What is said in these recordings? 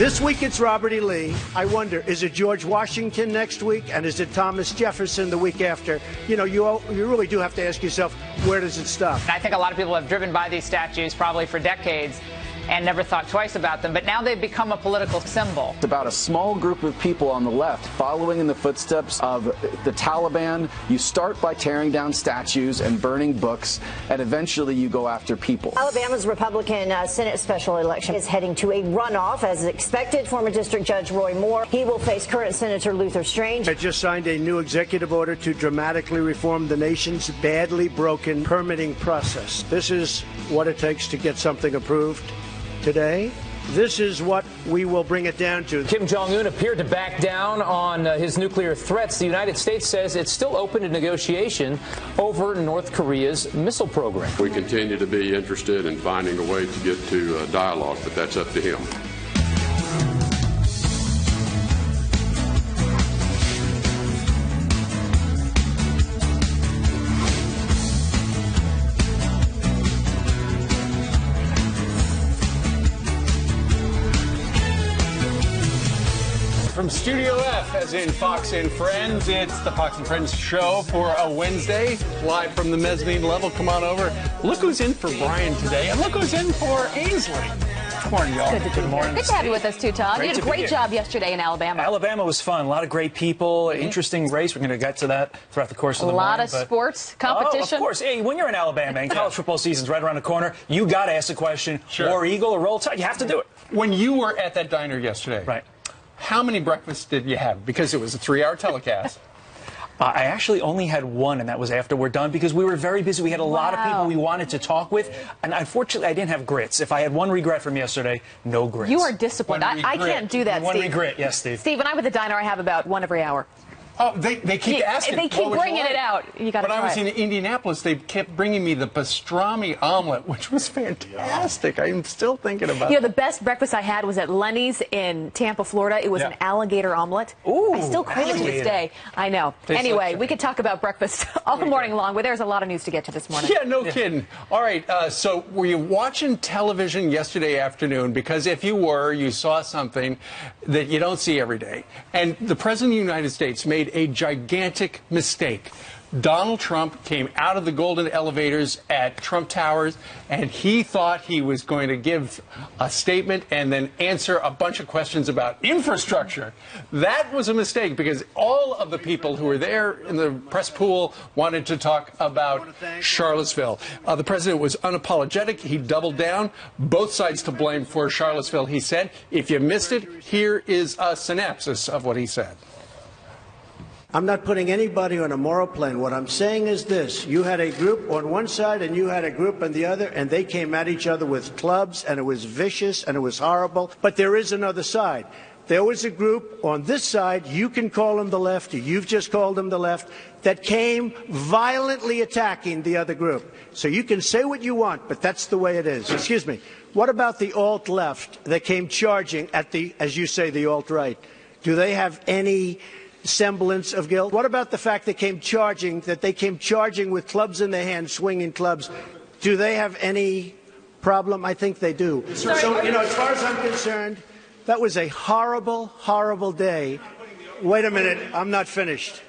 This week it's Robert E. Lee. I wonder, is it George Washington next week, and is it Thomas Jefferson the week after? You know, you really do have to ask yourself, where does it stop? I think a lot of people have driven by these statues probably for decades and never thought twice about them, but now they've become a political symbol. It's about a small group of people on the left following in the footsteps of the Taliban. You start by tearing down statues and burning books, and eventually you go after people. Alabama's Republican Senate special election is heading to a runoff. As expected, former District Judge Roy Moore, he will face current Senator Luther Strange. I just signed a new executive order to dramatically reform the nation's badly broken permitting process. This is what it takes to get something approved today. This is what we will bring it down to. Kim Jong-un appeared to back down on his nuclear threats. The United States says it's still open to negotiation over North Korea's missile program. We continue to be interested in finding a way to get to dialogue, but that's up to him. From Studio F, as in Fox and Friends, it's the Fox and Friends show for a Wednesday, live from the mezzanine level. Come on over. Look who's in for Brian today, and look who's in for Ainsley. Good morning, y'all. Good morning. Good to have you with us, too, Todd. You did a great job yesterday in Alabama. Alabama was fun. A lot of great people. Interesting race. We're going to get to that throughout the course of the morning. A lot of sports competition. Oh, of course. Hey, when you're in Alabama and college football season's right around the corner, you got to ask the question, War Eagle or Roll Tide? You have to do it. When you were at that diner yesterday, right? How many breakfasts did you have? Because it was a 3-hour telecast. I actually only had one, and that was after we're done, because we were very busy. We had a lot of people we wanted to talk with, and unfortunately, I didn't have grits. If I had one regret from yesterday, no grits. You are disciplined. I can't do that, One Steve. regret, yes, Steve. Steve, when I'm at the diner, I have about one every hour. Oh, they keep asking. They keep bringing it out. You got to try it. When I was in Indianapolis, they kept bringing me the pastrami omelet, which was fantastic. I'm still thinking about it. You know, the best breakfast I had was at Lenny's in Tampa, Florida. It was an alligator omelet. Ooh, I still crave it to this day. I know. Anyway, we could talk about breakfast all morning long, but there's a lot of news to get to this morning. Yeah, no kidding. All right, so were you watching television yesterday afternoon? Because if you were, you saw something that you don't see every day. And the President of the United States made a gigantic mistake. Donald Trump came out of the golden elevators at Trump Towers, and he thought he was going to give a statement and then answer a bunch of questions about infrastructure. That was a mistake, because all of the people who were there in the press pool wanted to talk about Charlottesville. The president was unapologetic. He doubled down. Both sides to blame for Charlottesville, he said. If you missed it, here is a synopsis of what he said. I'm not putting anybody on a moral plane. What I'm saying is this. You had a group on one side and you had a group on the other, and they came at each other with clubs, and it was vicious and it was horrible. But there is another side. There was a group on this side, you can call them the left, or you've just called them the left, that came violently attacking the other group. So you can say what you want, but that's the way it is. Excuse me. What about the alt-left that came charging at the, as you say, the alt-right? Do they have any semblance of guilt? What about the fact they came charging with clubs in their hands, swinging clubs? Do they have any problem? I think they do. So, you know, as far as I'm concerned, that was a horrible, horrible day. Wait a minute. I'm not finished.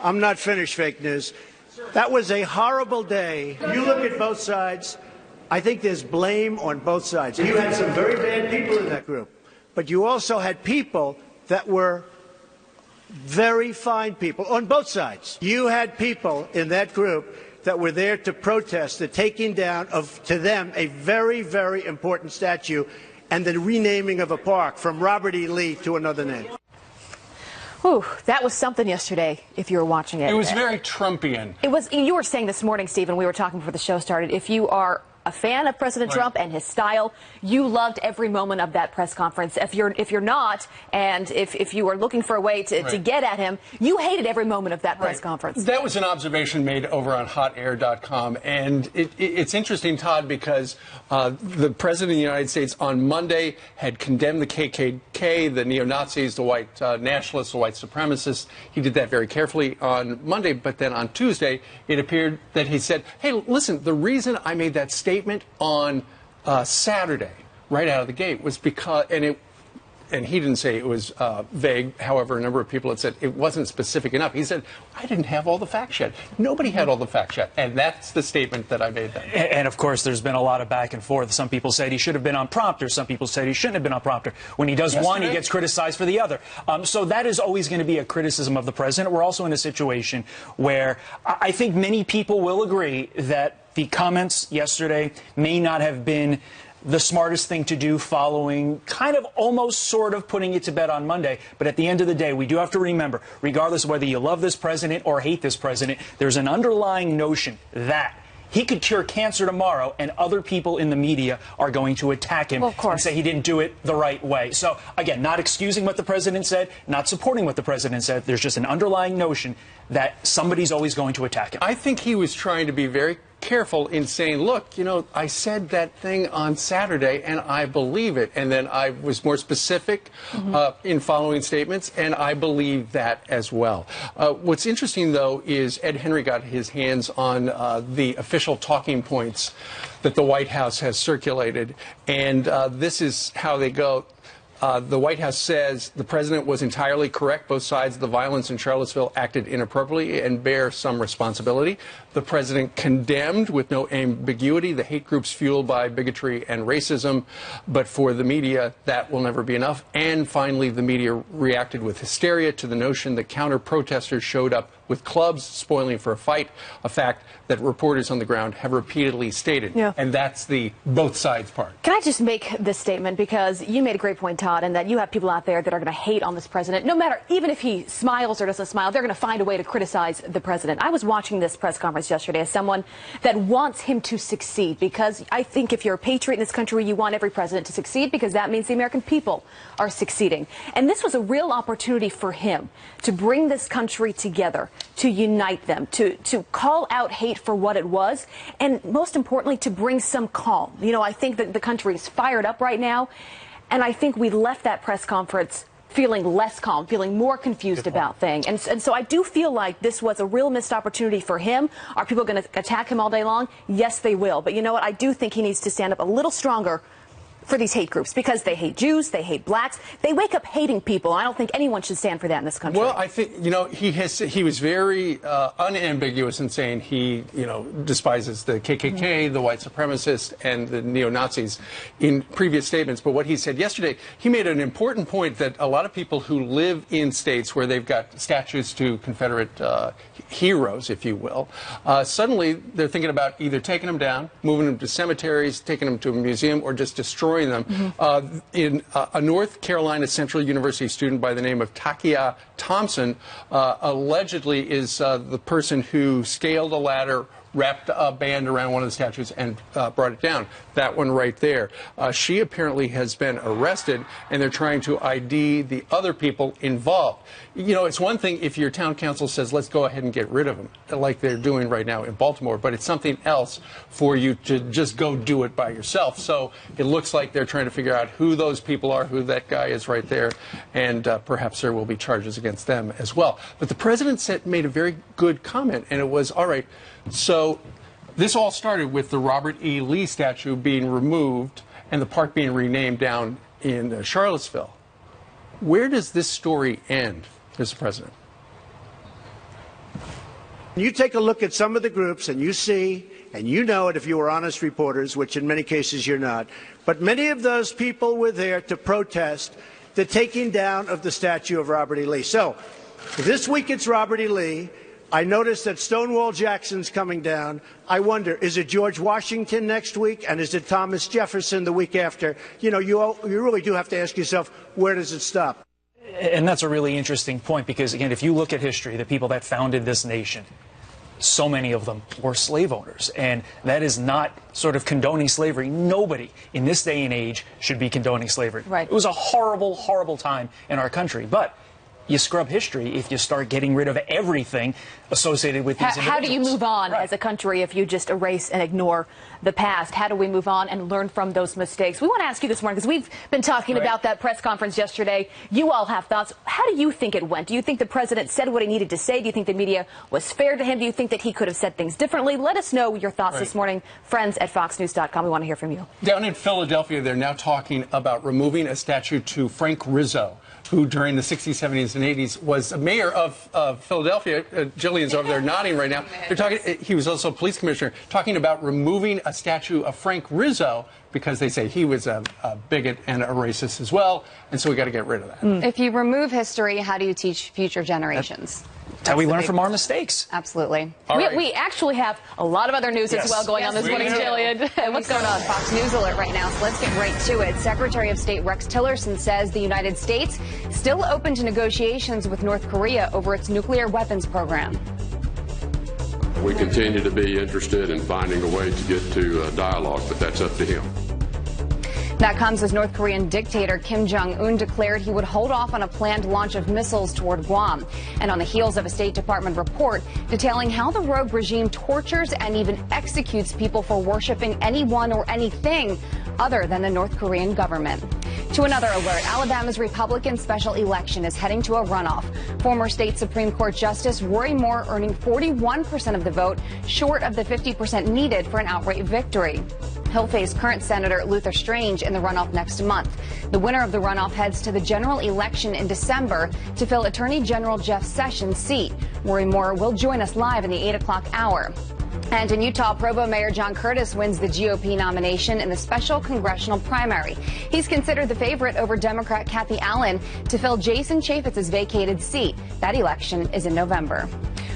I'm not finished, fake news. That was a horrible day. You look at both sides. I think there's blame on both sides. You had some very bad people in that group, but you also had people that were very fine people on both sides. You had people in that group that were there to protest the taking down of, to them, a very, very important statue and the renaming of a park from Robert E. Lee to another name. Whew, that was something yesterday, if you were watching it. It was very Trumpian. It was. You were saying this morning, Stephen, we were talking before the show started, if you are a fan of President Trump and his style, you loved every moment of that press conference. If you're not, and if you are looking for a way to get at him, you hated every moment of that press conference. That was an observation made over on hotair.com, and it's interesting, Todd, because the President of the United States on Monday had condemned the KKK, the neo-Nazis, the white nationalists, the white supremacists. He did that very carefully on Monday, but then on Tuesday, it appeared that he said, hey, listen, the reason I made that statement on Saturday, right out of the gate, was because, and and he didn't say it was vague. However, a number of people had said it wasn't specific enough. He said, I didn't have all the facts yet. Nobody had all the facts yet. And that's the statement that I made then. And of course, there's been a lot of back and forth. Some people said he should have been on prompter. Some people said he shouldn't have been on prompter. When he does one, he gets criticized for the other. So that is always going to be a criticism of the president. We're also in a situation where I think many people will agree that the comments yesterday may not have been the smartest thing to do, following kind of almost sort of putting it to bed on Monday. But at the end of the day, we do have to remember, regardless of whether you love this president or hate this president, there's an underlying notion that he could cure cancer tomorrow, and other people in the media are going to attack him and say he didn't do it the right way. So, again, not excusing what the president said, not supporting what the president said. There's just an underlying notion that somebody's always going to attack him. I think he was trying to be very careful in saying, look, you know, I said that thing on Saturday and I believe it. And then I was more specific in following statements, and I believe that as well. What's interesting, though, is Ed Henry got his hands on the official talking points that the White House has circulated. And this is how they go. The White House says the president was entirely correct. Both sides of the violence in Charlottesville acted inappropriately and bear some responsibility. The president condemned with no ambiguity the hate groups fueled by bigotry and racism. But for the media, that will never be enough. And finally, the media reacted with hysteria to the notion that counter-protesters showed up with clubs spoiling for a fight, a fact that reporters on the ground have repeatedly stated. Yeah. And that's the both sides part. Can I just make this statement, because you made a great point, Todd, and that you have people out there that are going to hate on this president. No matter, even if he smiles or doesn't smile, they're going to find a way to criticize the president. I was watching this press conference yesterday as someone that wants him to succeed, because I think if you're a patriot in this country, you want every president to succeed, because that means the American people are succeeding. And this was a real opportunity for him to bring this country together, to unite them, to call out hate for what it was, and most importantly, to bring some calm. You know, I think that the country is fired up right now, and I think we left that press conference feeling less calm, feeling more confused about things. And so I do feel like this was a real missed opportunity for him. Are people going to attack him all day long? Yes, they will. But you know what? I do think he needs to stand up a little stronger for these hate groups, because they hate Jews, they hate blacks, they wake up hating people. I don't think anyone should stand for that in this country. Well, I think, you know, he was very unambiguous in saying he, you know, despises the KKK, the white supremacists, and the neo-Nazis in previous statements. But what he said yesterday, he made an important point that a lot of people who live in states where they've got statues to Confederate heroes, if you will, suddenly they're thinking about either taking them down, moving them to cemeteries, taking them to a museum, or just destroying them. In a North Carolina Central University student by the name of Takia Thompson allegedly is the person who scaled a ladder, wrapped a band around one of the statues, and brought it down. That one right there. She apparently has been arrested, and they're trying to ID the other people involved. You know, it's one thing if your town council says, let's go ahead and get rid of them, like they're doing right now in Baltimore, but it's something else for you to just go do it by yourself. So it looks like they're trying to figure out who those people are, who that guy is right there, and perhaps there will be charges against them as well. But the president made a very good comment, and it was, all right, so this all started with the Robert E. Lee statue being removed and the park being renamed down in Charlottesville. Where does this story end, Mr. President? You take a look at some of the groups and you see, and you know it if you were honest reporters, which in many cases you're not, but many of those people were there to protest the taking down of the statue of Robert E. Lee. So this week it's Robert E. Lee. I noticed that Stonewall Jackson's coming down. I wonder, is it George Washington next week? And is it Thomas Jefferson the week after? You know, you really do have to ask yourself, where does it stop? And that's a really interesting point, because, again, if you look at history, the people that founded this nation, so many of them were slave owners. And that is not sort of condoning slavery. Nobody in this day and age should be condoning slavery. Right. It was a horrible, horrible time in our country. But you scrub history if you start getting rid of everything associated with these individuals. How do you move on as a country if you just erase and ignore the past? How do we move on and learn from those mistakes? We want to ask you this morning, because we've been talking about that press conference yesterday. You all have thoughts. How do you think it went? Do you think the president said what he needed to say? Do you think the media was fair to him? Do you think that he could have said things differently? Let us know your thoughts this morning. Friends at FoxNews.com. We want to hear from you. Down in Philadelphia, they're now talking about removing a statue to Frank Rizzo, who during the 60s, 70s, and 80s was mayor of Philadelphia. Jillian's over there nodding right now. They're talking. He was also a police commissioner, talking about removing a statue of Frank Rizzo because they say he was a bigot and a racist as well, and so we got to get rid of that. If you remove history, how do you teach future generations? That's how we learn from our mistakes. Absolutely. We actually have a lot of other news as well going on this morning, Jillian. What's going on? Fox News Alert right now, so let's get right to it. Secretary of State Rex Tillerson says the United States still open to negotiations with North Korea over its nuclear weapons program. We continue to be interested in finding a way to get to dialogue, but that's up to him. That comes as North Korean dictator Kim Jong-un declared he would hold off on a planned launch of missiles toward Guam. And on the heels of a State Department report detailing how the rogue regime tortures and even executes people for worshiping anyone or anything other than the North Korean government. To another alert, Alabama's Republican special election is heading to a runoff. Former state Supreme Court Justice Roy Moore earning 41% of the vote, short of the 50% needed for an outright victory. He'll face current Senator Luther Strange in the runoff next month. The winner of the runoff heads to the general election in December to fill Attorney General Jeff Sessions' seat. Roy Moore will join us live in the 8 o'clock hour. And in Utah, Provo Mayor John Curtis wins the GOP nomination in the special congressional primary. He's considered the favorite over Democrat Kathy Allen to fill Jason Chaffetz's vacated seat. That election is in November.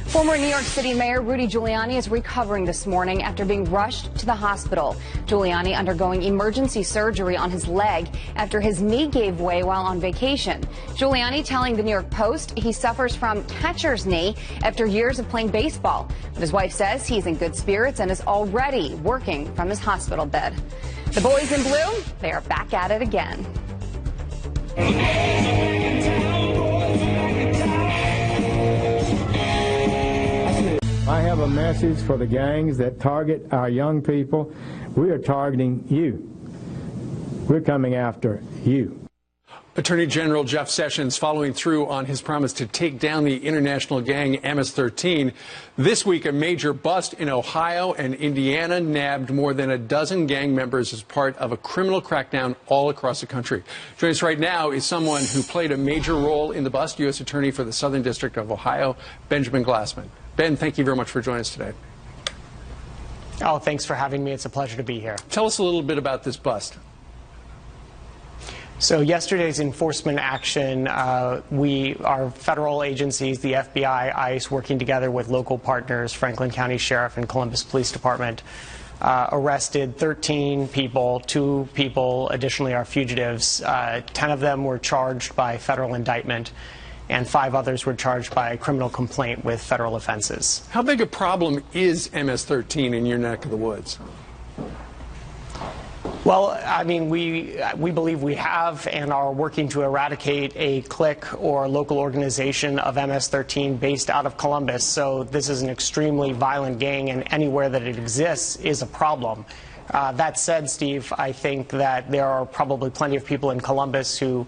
Former New York City Mayor Rudy Giuliani is recovering this morning after being rushed to the hospital. Giuliani undergoing emergency surgery on his leg after his knee gave way while on vacation. Giuliani telling the New York Post he suffers from catcher's knee after years of playing baseball. But his wife says he's in good spirits and is already working from his hospital bed. The boys in blue, they are back at it again. I have a message for the gangs that target our young people. We are targeting you. We're coming after you. Attorney General Jeff Sessions following through on his promise to take down the international gang MS-13. This week, a major bust in Ohio and Indiana nabbed more than a dozen gang members as part of a criminal crackdown all across the country. Joining us right now is someone who played a major role in the bust, U.S. Attorney for the Southern District of Ohio, Benjamin Glassman. Ben, thank you very much for joining us today. Oh, thanks for having me. It's a pleasure to be here. Tell us a little bit about this bust. So yesterday's enforcement action, our federal agencies, the FBI, ICE, working together with local partners, Franklin County Sheriff and Columbus Police Department, arrested 13 people. 2 people additionally are fugitives. 10 of them were charged by federal indictment, and 5 others were charged by a criminal complaint with federal offenses. How big a problem is MS-13 in your neck of the woods? Well, I mean, we believe we have and are working to eradicate a clique or local organization of MS-13 based out of Columbus. So this is an extremely violent gang, and anywhere that it exists is a problem. That said, Steve, I think that there are probably plenty of people in Columbus who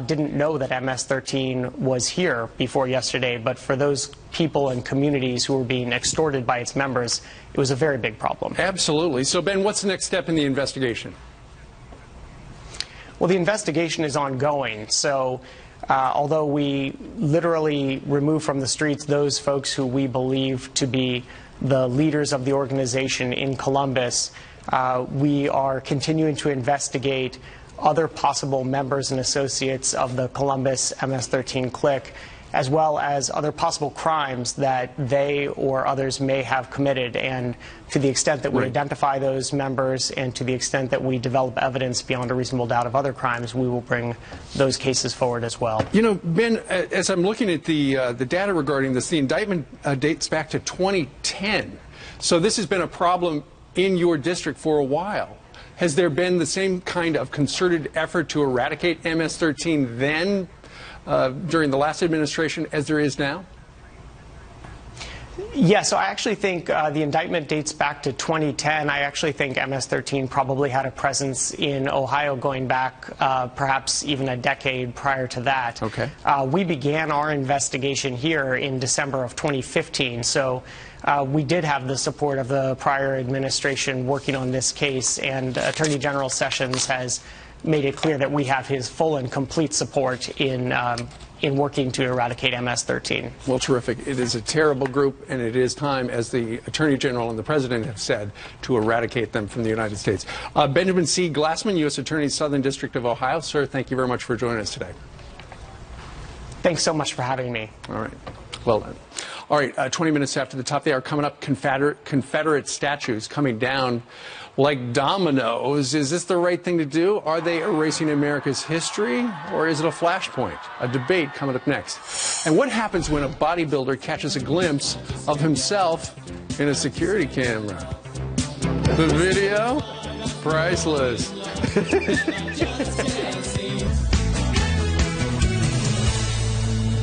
didn't know that MS-13 was here before yesterday, but for those people and communities who were being extorted by its members, it was a very big problem. Absolutely. So, Ben, what's the next step in the investigation? Well, the investigation is ongoing. So although we literally remove from the streets those folks who we believe to be the leaders of the organization in Columbus, we are continuing to investigate other possible members and associates of the Columbus MS-13 clique, as well as other possible crimes that they or others may have committed. And to the extent that we identify those members and to the extent that we develop evidence beyond a reasonable doubt of other crimes, we will bring those cases forward as well. You know, Ben, as I'm looking at the data regarding this, the indictment dates back to 2010. So this has been a problem in your district for a while. Has there been the same kind of concerted effort to eradicate MS-13 then during the last administration as there is now? Yeah, so I actually think the indictment dates back to 2010. I actually think MS-13 probably had a presence in Ohio going back perhaps even a decade prior to that. Okay. We began our investigation here in December of 2015, so we did have the support of the prior administration working on this case, and Attorney General Sessions has made it clear that we have his full and complete support in working to eradicate MS-13. Well, terrific. It is a terrible group, and it is time, as the Attorney General and the President have said, to eradicate them from the United States. Benjamin C. Glassman, U.S. Attorney, Southern District of Ohio. Sir, thank you very much for joining us today. Thanks so much for having me. All right. Well done. All right, 20 minutes after the top of the hour, coming up, Confederate statues coming down like dominoes. Is this the right thing to do? Are they erasing America's history, or is it a flashpoint? A debate coming up next. And what happens when a bodybuilder catches a glimpse of himself in a security camera? The video? Priceless.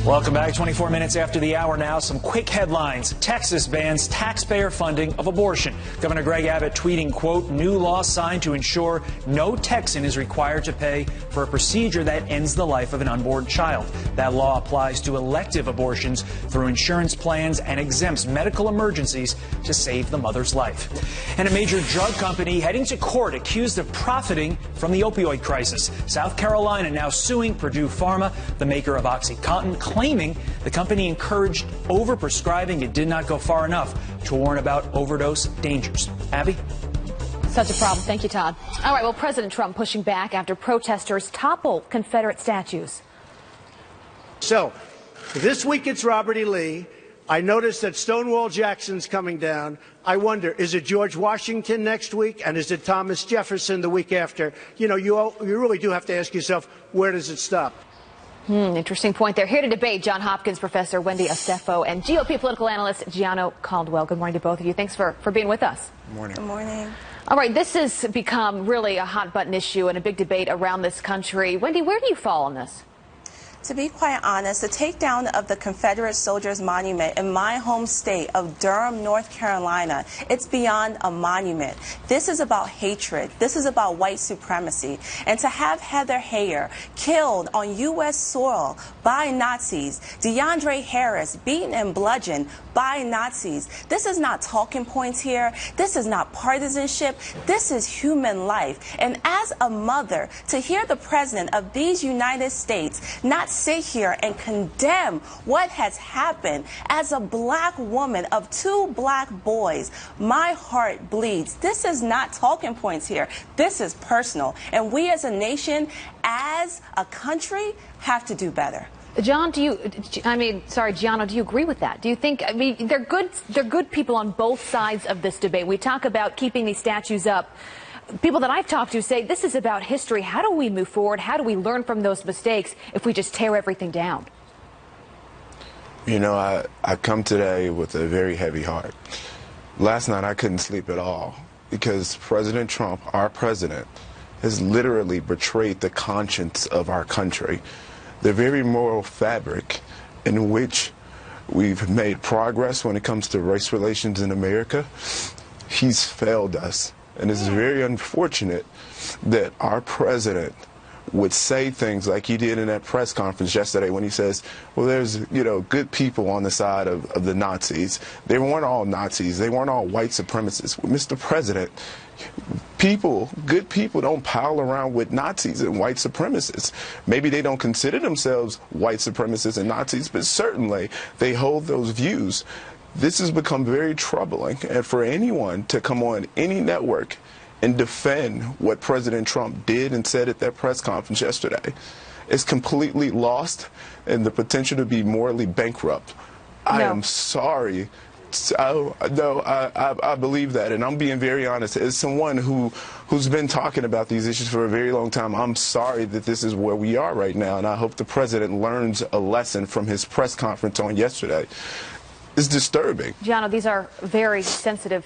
Welcome back. 24 minutes after the hour now. Some quick headlines. Texas bans taxpayer funding of abortion. Governor Greg Abbott tweeting, quote, new law signed to ensure no Texan is required to pay for a procedure that ends the life of an unborn child. That law applies to elective abortions through insurance plans and exempts medical emergencies to save the mother's life. And a major drug company heading to court accused of profiting from the opioid crisis. South Carolina now suing Purdue Pharma, the maker of OxyContin, claiming the company encouraged overprescribing and did not go far enough to warn about overdose dangers. Abby? Such a problem. Thank you, Todd. All right, well, President Trump pushing back after protesters topple Confederate statues. So, this week it's Robert E. Lee. I noticed that Stonewall Jackson's coming down. I wonder, is it George Washington next week? And is it Thomas Jefferson the week after? You know, you really do have to ask yourself, where does it stop? Interesting point there. Here to debate, Johns Hopkins professor Wendy Estefo and GOP political analyst Gianno Caldwell. Good morning to both of you. Thanks for being with us. Good morning. Good morning. All right, this has become really a hot button issue and a big debate around this country. Wendy, where do you fall on this? To be quite honest, the takedown of the Confederate Soldiers Monument in my home state of Durham, North Carolina, it's beyond a monument. This is about hatred. This is about white supremacy. And to have Heather Heyer killed on U.S. soil by Nazis, DeAndre Harris beaten and bludgeoned by Nazis, this is not talking points here. This is not partisanship. This is human life. And as a mother, to hear the president of these United States not sit here and condemn what has happened as a black woman of two black boys, my heart bleeds. This is not talking points here. This is personal. And we as a nation, as a country, have to do better. Gianno, do you agree with that? Do you think, they're good people on both sides of this debate. We talk about keeping these statues up. People that I've talked to say this is about history. How do we move forward? How do we learn from those mistakes if we just tear everything down? You know, I come today with a very heavy heart. Last night I couldn't sleep at all because President Trump, our president, has literally betrayed the conscience of our country, the very moral fabric in which we've made progress when it comes to race relations in America. He's failed us. And it's very unfortunate that our president would say things like he did in that press conference yesterday when he says, well, there's, good people on the side of the Nazis. They weren't all Nazis. They weren't all white supremacists. Well, Mr. President, good people don't pile around with Nazis and white supremacists. Maybe they don't consider themselves white supremacists and Nazis, but certainly they hold those views. This has become very troubling, and for anyone to come on any network and defend what President Trump did and said at that press conference yesterday is completely lost and the potential to be morally bankrupt. No. I am sorry. I believe that, and I'm being very honest. As someone who's been talking about these issues for a very long time, I'm sorry that this is where we are right now, and I hope the president learns a lesson from his press conference on yesterday. It's disturbing. Gianno, these are very sensitive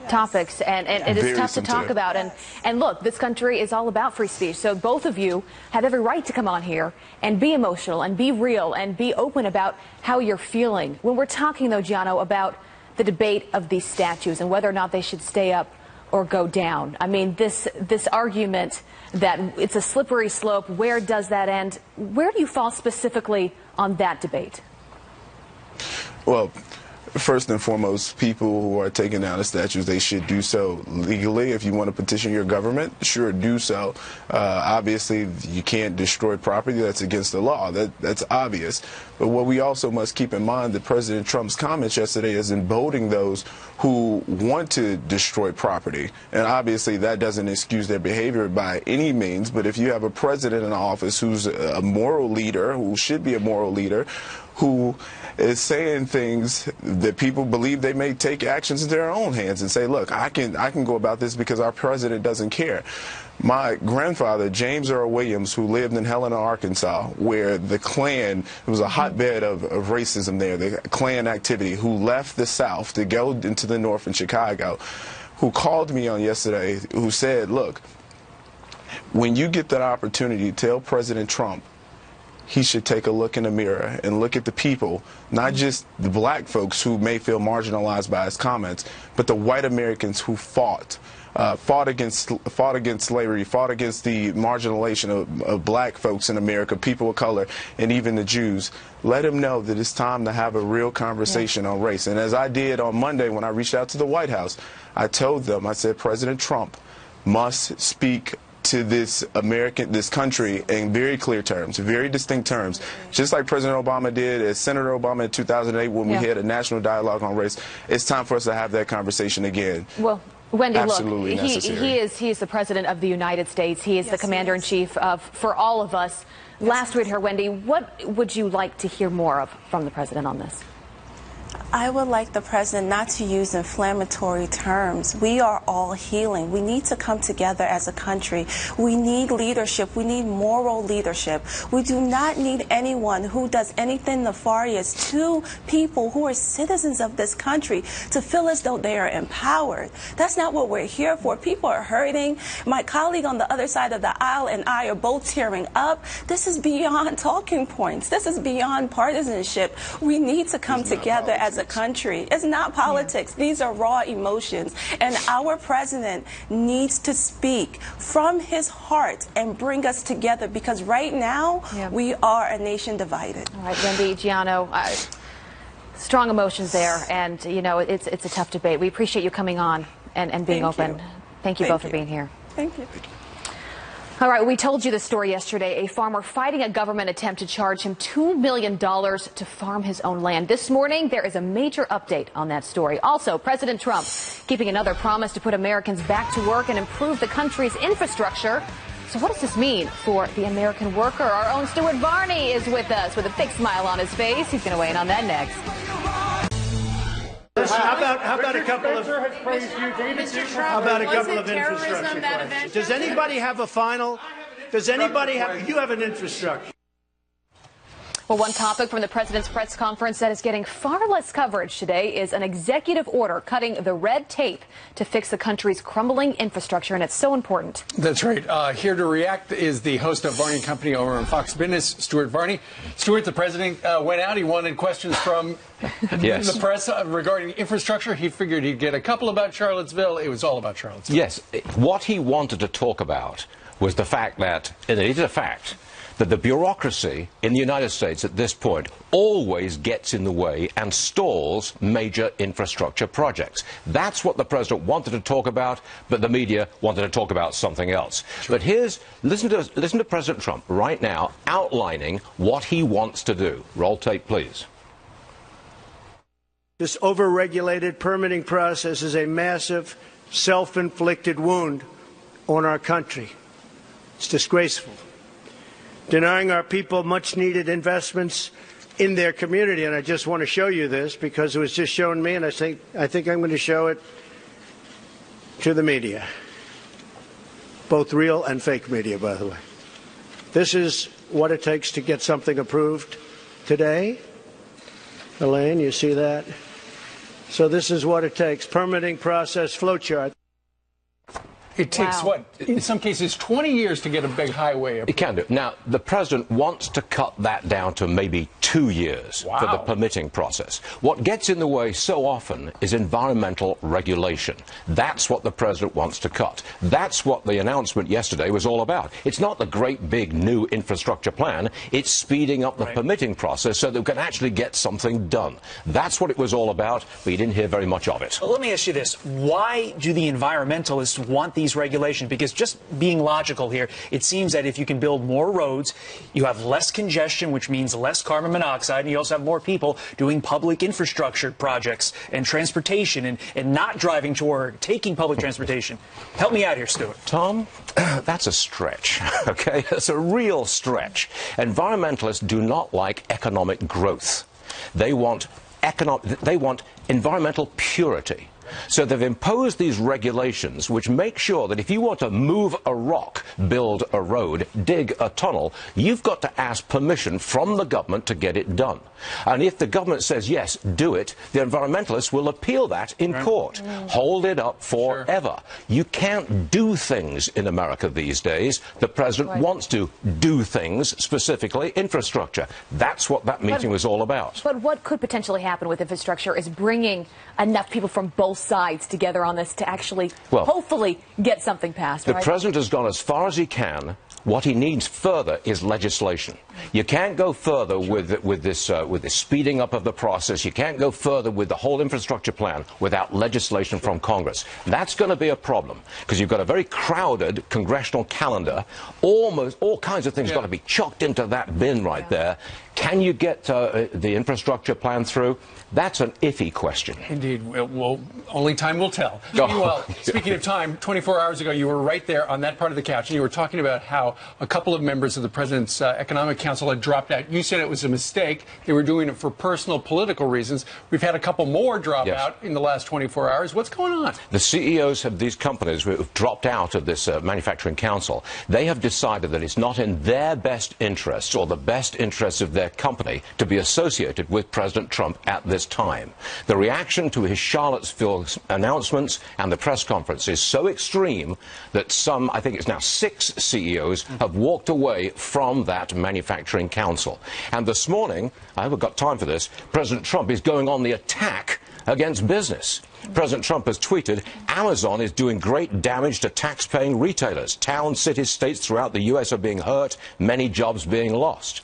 topics, and it is tough to talk about. And look, this country is all about free speech. So both of you have every right to come on here and be emotional and be real and be open about how you're feeling. When we're talking, though, Gianno, about the debate of these statues and whether or not they should stay up or go down. I mean, this argument that it's a slippery slope, where does that end? Where do you fall specifically on that debate? Well, first and foremost, people who are taking down the statues, they should do so legally. If you want to petition your government, sure, do so. Obviously, you can't destroy property. That's against the law. That's obvious. But what we also must keep in mind that President Trump's comments yesterday is emboldening those who want to destroy property. And obviously, that doesn't excuse their behavior by any means. But if you have a president in office who's a moral leader, who should be a moral leader, who is saying things that people believe they may take actions into their own hands and say, look, I can go about this because our president doesn't care. My grandfather, James Earl Williams, who lived in Helena, Arkansas, where the Klan, it was a hotbed of racism there, the Klan activity, who left the South to go into the North in Chicago, who called me on yesterday, who said, look, when you get that opportunity, tell President Trump he should take a look in the mirror and look at the people, not just the black folks who may feel marginalized by his comments, but the white Americans who fought against slavery, fought against the marginalization of black folks in America, people of color, and even the Jews. Let him know that it's time to have a real conversation on race. And as I did on Monday when I reached out to the White House, I told them, I said, President Trump must speak to this country in very clear terms, very distinct terms, just like President Obama did, as Senator Obama in 2008 when we had a national dialogue on race. It's time for us to have that conversation again. Well, Wendy, absolutely look, he is the President of the United States. He is the Commander-in-Chief for all of us. Last week here, Wendy, what would you like to hear more of from the President on this? I would like the president not to use inflammatory terms. We are all healing. We need to come together as a country. We need leadership. We need moral leadership. We do not need anyone who does anything nefarious to people who are citizens of this country to feel as though they are empowered. That's not what we're here for. People are hurting. My colleague on the other side of the aisle and I are both tearing up. This is beyond talking points. This is beyond partisanship. We need to come together as a country. It's not politics. These are raw emotions. And our president needs to speak from his heart and bring us together, because right now we are a nation divided. All right, Wendy, Gianno, strong emotions there, and you know it's a tough debate. We appreciate you coming on and being open. Thank you both for being here. Thank you. All right, we told you the story yesterday. A farmer fighting a government attempt to charge him $2 million to farm his own land. This morning, there is a major update on that story. Also, President Trump keeping another promise to put Americans back to work and improve the country's infrastructure. So what does this mean for the American worker? Our own Stuart Varney is with us with a big smile on his face. He's going to weigh in on that next. How about a couple of infrastructure questions? Does anybody have a final? Does anybody have? You have an infrastructure. Well, one topic from the president's press conference that is getting far less coverage today is an executive order cutting the red tape to fix the country's crumbling infrastructure, and it's so important. That's right. Here to react is the host of Varney & Company over on Fox Business, Stuart Varney. Stuart, the president went out. He wanted questions from the press regarding infrastructure. He figured he'd get a couple about Charlottesville. It was all about Charlottesville. Yes. What he wanted to talk about was the fact that, and it is a fact, that the bureaucracy in the United States at this point always gets in the way and stalls major infrastructure projects. That's what the president wanted to talk about, but the media wanted to talk about something else. Sure. But listen to President Trump right now outlining what he wants to do. Roll tape, please. This overregulated permitting process is a massive, self-inflicted wound on our country. It's disgraceful. Denying our people much-needed investments in their community. And I just want to show you this because it was just shown me, and I think I'm going to show it to the media, both real and fake media, by the way. This is what it takes to get something approved today. Elaine, you see that? So this is what it takes. Permitting process flowchart. It takes, what, in some cases, 20 years to get a big highway approved. It can do. Now, the president wants to cut that down to maybe 2 years for the permitting process. What gets in the way so often is environmental regulation. That's what the president wants to cut. That's what the announcement yesterday was all about. It's not the great big new infrastructure plan. It's speeding up the permitting process so that we can actually get something done. That's what it was all about, but you didn't hear very much of it. Well, let me ask you this. Why do the environmentalists want these regulations? Because just being logical here, it seems that if you can build more roads, you have less congestion, which means less carbon monoxide, and you also have more people doing public infrastructure projects and transportation and not driving to work, taking public transportation. Help me out here, Stuart. Tom, that's a stretch, okay? That's a real stretch. Environmentalists do not like economic growth. They want environmental purity. So they've imposed these regulations which make sure that if you want to move a rock, build a road, dig a tunnel, you've got to ask permission from the government to get it done. And if the government says, yes, do it, the environmentalists will appeal that in court. Hold it up forever. You can't do things in America these days. The president wants to do things, specifically infrastructure. That's what that meeting was all about. But what could potentially happen with infrastructure is bringing enough people from both sides together on this to actually, hopefully, get something passed. The president has gone as far as he can. What he needs further is legislation. You can't go further with this speeding up of the process. You can't go further with the whole infrastructure plan without legislation from Congress. That's going to be a problem because you've got a very crowded congressional calendar. Almost all kinds of things got to be chucked into that bin right there. Can you get the infrastructure plan through? That's an iffy question. Indeed. Well, only time will tell. Meanwhile, speaking of time, 24 hours ago, you were right there on that part of the couch, and you were talking about how a couple of members of the President's Economic Council had dropped out. You said it was a mistake. They were doing it for personal, political reasons. We've had a couple more drop out in the last 24 hours. What's going on? The CEOs of these companies who have dropped out of this Manufacturing Council, they have decided that it's not in their best interests or the best interests of their company to be associated with President Trump at this time. The reaction to his Charlottesville announcements and the press conference is so extreme that some, I think it's now 6 CEOs, have walked away from that Manufacturing Council. And this morning, I haven't got time for this, President Trump is going on the attack against business. President Trump has tweeted, Amazon is doing great damage to tax-paying retailers. Towns, cities, states throughout the U.S. are being hurt, many jobs being lost.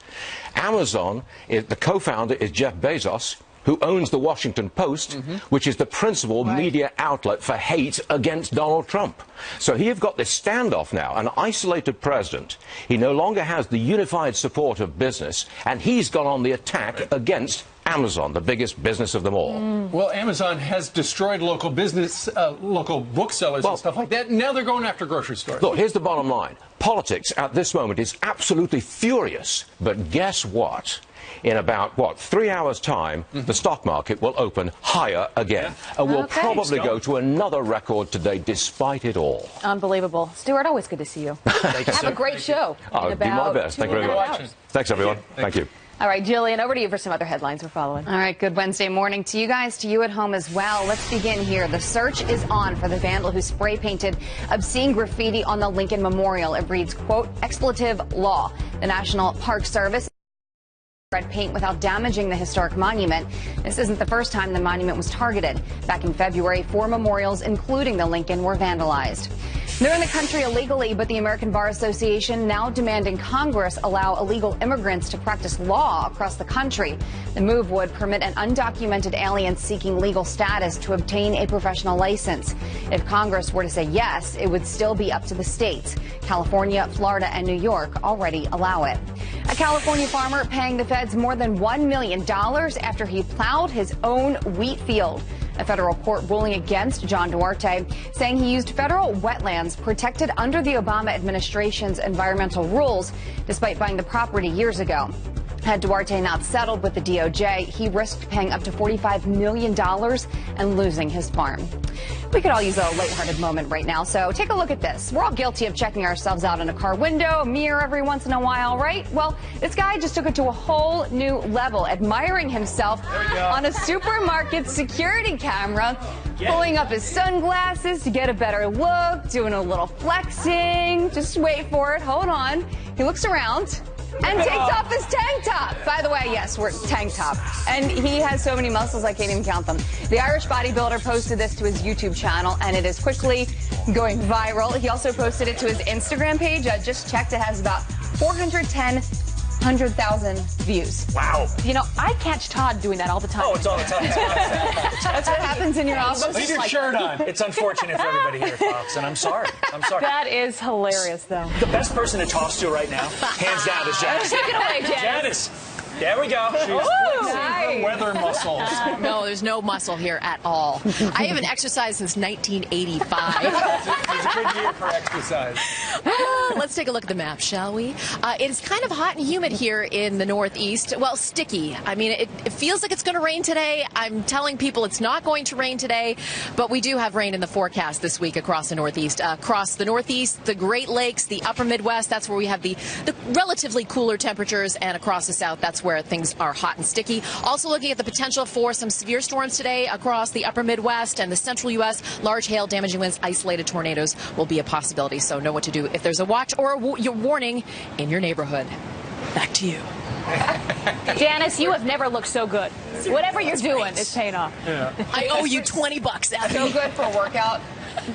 Amazon, the co-founder is Jeff Bezos, who owns the Washington Post, which is the principal media outlet for hate against Donald Trump. So he's got this standoff now, an isolated president. He no longer has the unified support of business, and he's gone on the attack against Amazon, the biggest business of them all. Well, Amazon has destroyed local business, local booksellers and stuff like that. Now they're going after grocery stores. Look, here's the bottom line. Politics at this moment is absolutely furious. But guess what? In about, 3 hours' time, the stock market will open higher again. And we'll probably go to another record today despite it all. Unbelievable. Stuart, always good to see you. Have a great show. I'll do my best. Thank you very much. Thanks, everyone. Thank you. All right, Jillian, over to you for some other headlines we're following. All right, good Wednesday morning to you guys, to you at home as well. Let's begin here. The search is on for the vandal who spray painted obscene graffiti on the Lincoln Memorial. It reads, quote, expletive law. The National Park Service red paint without damaging the historic monument. This isn't the first time the monument was targeted. Back in February, 4 memorials, including the Lincoln, were vandalized. They're in the country illegally, but the American Bar Association now demanding Congress allow illegal immigrants to practice law across the country. The move would permit an undocumented alien seeking legal status to obtain a professional license. If Congress were to say yes, it would still be up to the states. California, Florida, and New York already allow it. A California farmer paying the feds more than $1 million after he plowed his own wheat field. A federal court ruling against John Duarte, saying he used federal wetlands protected under the Obama administration's environmental rules, despite buying the property years ago. Had Duarte not settled with the DOJ, he risked paying up to $45 million and losing his farm. We could all use a lighthearted moment right now, so take a look at this. We're all guilty of checking ourselves out in a car window, a mirror every once in a while, right? Well, this guy just took it to a whole new level, admiring himself on a supermarket security camera, pulling up his sunglasses to get a better look, doing a little flexing. Just wait for it. Hold on. He looks around and takes off his tank top. By the way, yes, we're tank top. And he has so many muscles, I can't even count them. The Irish bodybuilder posted this to his YouTube channel, and it is quickly going viral. He also posted it to his Instagram page. I just checked. It has about 100,000 views. Wow. You know, I catch Todd doing that all the time. Oh, it's all the time. That's what happens in your office. Leave your shirt on. It's unfortunate for everybody here, Fox, and I'm sorry. I'm sorry. That is hilarious, though. The best person to toss to right now, hands down, is Janice. Take it away, Janice. Janice. There we go. She's flexing her weather muscles. No, there's no muscle here at all. I haven't exercised since 1985. It's a good year for exercise. Let's take a look at the map, shall we? It's kind of hot and humid here in the Northeast. Well, sticky. I mean, it feels like it's going to rain today. I'm telling people it's not going to rain today, but we do have rain in the forecast this week across the Northeast. Across the Northeast, the Great Lakes, the upper Midwest, that's where we have the relatively cooler temperatures, and across the South, that's where things are hot and sticky. Also looking at the potential for some severe storms today across the upper Midwest and the central U.S. Large hail, damaging winds, isolated tornadoes will be a possibility. So know what to do if there's a watch or your warning in your neighborhood. Back to you. Janice, you have never looked so good. Whatever you're doing is paying off. Yeah. I owe you $20, Abby. So good for workout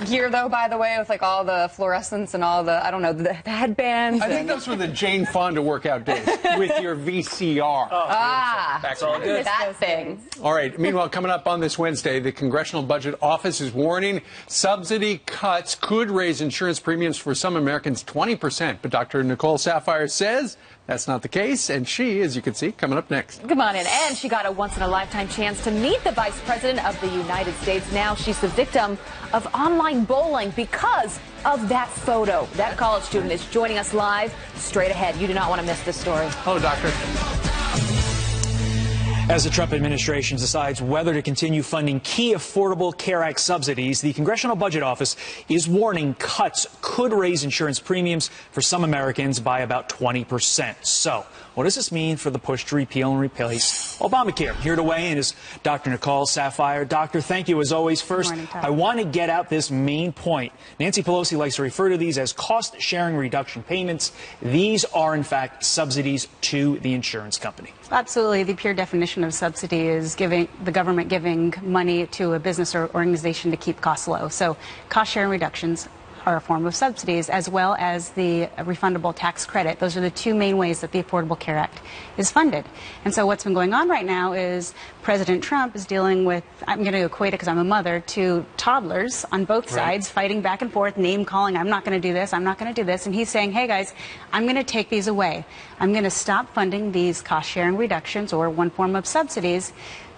gear, though, by the way, with like all the fluorescents and all the, I don't know, the headbands. I think those were the Jane Fonda workout days with your VCR. That's all good. That thing. All right. Meanwhile, coming up on this Wednesday, the Congressional Budget Office is warning subsidy cuts could raise insurance premiums for some Americans 20%. But Dr. Nicole Saphier says that's not the case, and she, as you can see, coming up next. Come on in. And she got a once-in-a-lifetime chance to meet the Vice President of the United States. Now she's the victim of online bullying because of that photo. That college student is joining us live straight ahead. You do not want to miss this story. Hello, Doctor. As the Trump administration decides whether to continue funding key Affordable Care Act subsidies, the Congressional Budget Office is warning cuts could raise insurance premiums for some Americans by about 20%. So, what does this mean for the push to repeal and replace Obamacare? Here to weigh in is Dr. Nicole Saphier. Doctor, thank you as always. First, I want to get out this main point. Nancy Pelosi likes to refer to these as cost-sharing reduction payments. These are, in fact, subsidies to the insurance company. Absolutely. The pure definition of subsidy is giving the government giving money to a business or organization to keep costs low. So cost-sharing reductions are a form of subsidies, as well as the refundable tax credit. Those are the two main ways that the Affordable Care Act is funded. And so what's been going on right now is President Trump is dealing with, I'm going to equate it because I'm a mother, to toddlers on both sides, fighting back and forth, name calling, I'm not going to do this, I'm not going to do this. And he's saying, hey guys, I'm going to take these away. I'm going to stop funding these cost-sharing reductions or one form of subsidies,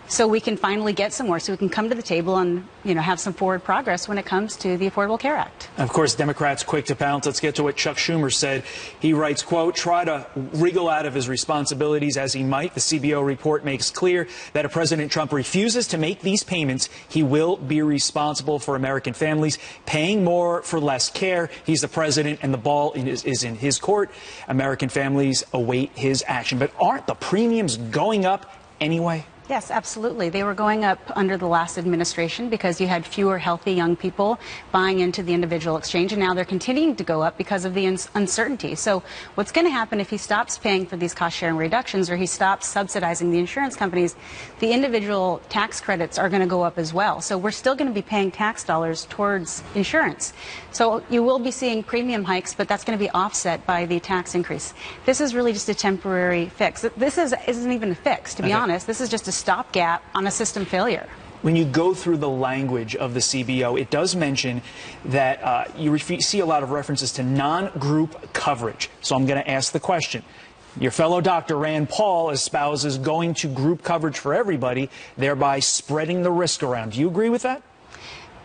so we can finally get somewhere, so we can come to the table and, have some forward progress when it comes to the Affordable Care Act. Of course, Democrats quick to pounce. Let's get to what Chuck Schumer said. He writes, quote, try to wriggle out of his responsibilities as he might. The CBO report makes clear that if President Trump refuses to make these payments, he will be responsible for American families paying more for less care. He's the president, and the ball is in his court. American families await his action. But aren't the premiums going up anyway? Yes, absolutely. They were going up under the last administration because you had fewer healthy young people buying into the individual exchange, and now they're continuing to go up because of the uncertainty. So what's going to happen if he stops paying for these cost-sharing reductions or he stops subsidizing the insurance companies, the individual tax credits are going to go up as well. So we're still going to be paying tax dollars towards insurance. So you will be seeing premium hikes, but that's going to be offset by the tax increase. This is really just a temporary fix. This isn't even a fix, to be honest. This is just a stopgap on a system failure. When you go through the language of the CBO, it does mention that you see a lot of references to non-group coverage. So I'm going to ask the question. Your fellow doctor, Rand Paul, espouses going to group coverage for everybody, thereby spreading the risk around. Do you agree with that?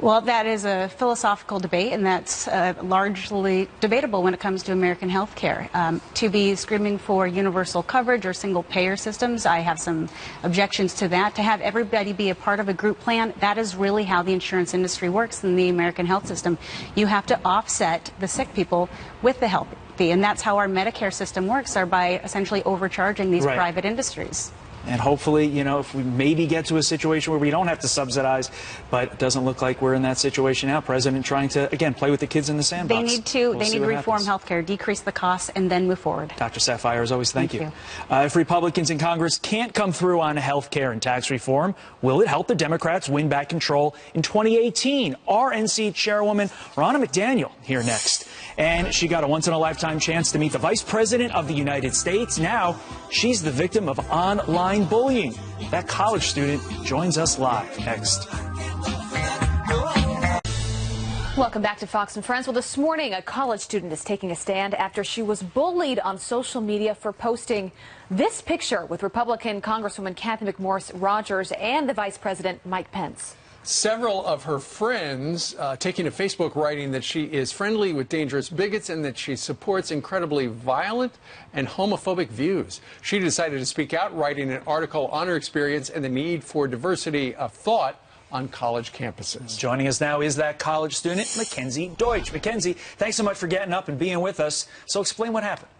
Well, that is a philosophical debate, and that's largely debatable when it comes to American health care. To be screaming for universal coverage or single-payer systems, I have some objections to that. To have everybody be a part of a group plan, that is really how the insurance industry works in the American health system. You have to offset the sick people with the health fee, and that's how our Medicare system works, are by essentially overcharging these private industries. And hopefully, you know, if we maybe get to a situation where we don't have to subsidize, but it doesn't look like we're in that situation now. President trying to, again, play with the kids in the sandbox. They need to reform healthcare, decrease the costs, and then move forward. Dr. Sapphire, as always, thank you. If Republicans in Congress can't come through on health care and tax reform, will it help the Democrats win back control in 2018? RNC Chairwoman Ronna McDaniel here next. And she got a once-in-a-lifetime chance to meet the Vice President of the United States. Now, she's the victim of online bullying. That college student joins us live next. Welcome back to Fox and Friends. Well, this morning, a college student is taking a stand after she was bullied on social media for posting this picture with Republican Congresswoman Cathy McMorris Rodgers and the Vice President Mike Pence. Several of her friends taking to Facebook writing that she is friendly with dangerous bigots and that she supports incredibly violent and homophobic views. She decided to speak out, writing an article on her experience and the need for diversity of thought on college campuses. Joining us now is that college student, Mackenzie Deutsch. Mackenzie, thanks so much for getting up and being with us. So explain what happened.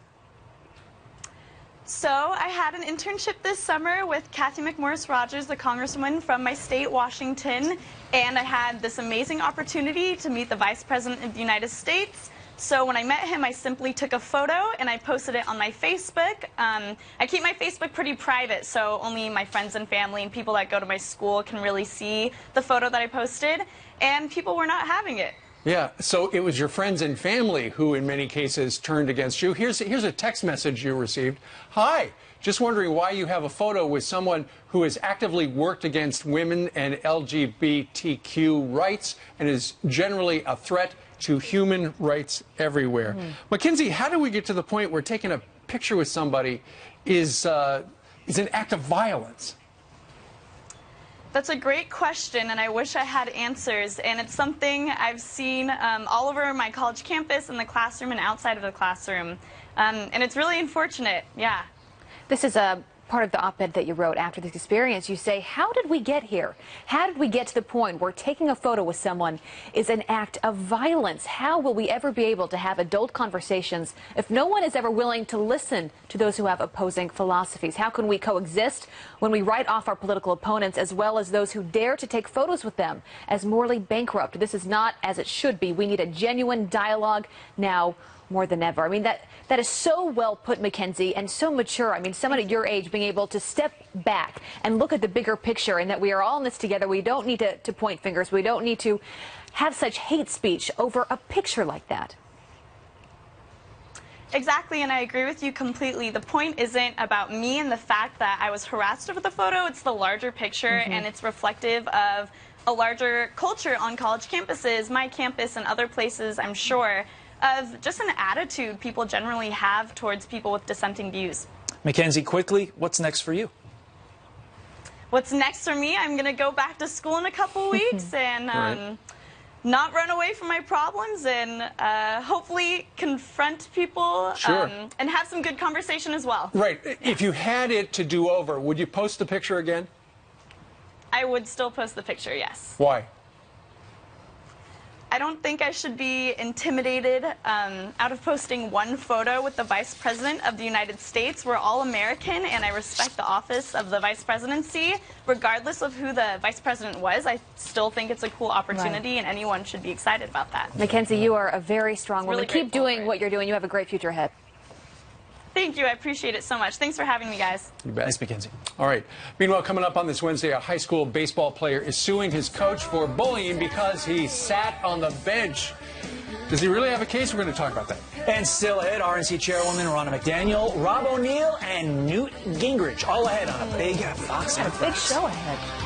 So I had an internship this summer with Cathy McMorris Rodgers, the congresswoman from my state, Washington, and I had this amazing opportunity to meet the Vice President of the United States. So when I met him, I simply took a photo and I posted it on my Facebook. I keep my Facebook pretty private, so only my friends and family and people that go to my school can really see the photo that I posted, and people were not having it. Yeah, so it was your friends and family who in many cases turned against you. Here's a text message you received. Hi, just wondering why you have a photo with someone who has actively worked against women and LGBTQ rights and is generally a threat to human rights everywhere. Mackenzie, how do we get to the point where taking a picture with somebody is an act of violence? That's a great question, and I wish I had answers. And it's something I've seen all over my college campus, in the classroom, and outside of the classroom. And it's really unfortunate, yeah. This is a part of the op-ed that you wrote after this experience. You say, how did we get here? How did we get to the point where taking a photo with someone is an act of violence? How will we ever be able to have adult conversations if no one is ever willing to listen to those who have opposing philosophies? How can we coexist when we write off our political opponents as well as those who dare to take photos with them as morally bankrupt? This is not as it should be. We need a genuine dialogue now more than ever. I mean, that is so well put, Mackenzie, and so mature. I mean, someone at your age being able to step back and look at the bigger picture and that we are all in this together. We don't need to point fingers. We don't need to have such hate speech over a picture like that. Exactly, and I agree with you completely. The point isn't about me and the fact that I was harassed over the photo. It's the larger picture, and it's reflective of a larger culture on college campuses, my campus and other places, I'm sure, of just an attitude people generally have towards people with dissenting views. Mackenzie, quickly, what's next for you? What's next for me? I'm going to go back to school in a couple weeks and not run away from my problems and hopefully confront people and have some good conversation as well. Right. If you had it to do over, would you post the picture again? I would still post the picture, yes. Why? I don't think I should be intimidated out of posting one photo with the Vice President of the United States. We're all American, and I respect the office of the Vice Presidency. Regardless of who the Vice President was, I still think it's a cool opportunity, and anyone should be excited about that. Mackenzie, you are a very strong woman. Really Keep doing what you're doing. You have a great future ahead. Thank you. I appreciate it so much. Thanks for having me, guys. You bet. Thanks, Mackenzie. All right. Meanwhile, coming up on this Wednesday, a high school baseball player is suing his coach for bullying because he sat on the bench. Does he really have a case? We're going to talk about that. And still ahead, RNC Chairwoman Ronna McDaniel, Rob O'Neill, and Newt Gingrich. All ahead on a big Fox and Friends. Big show ahead.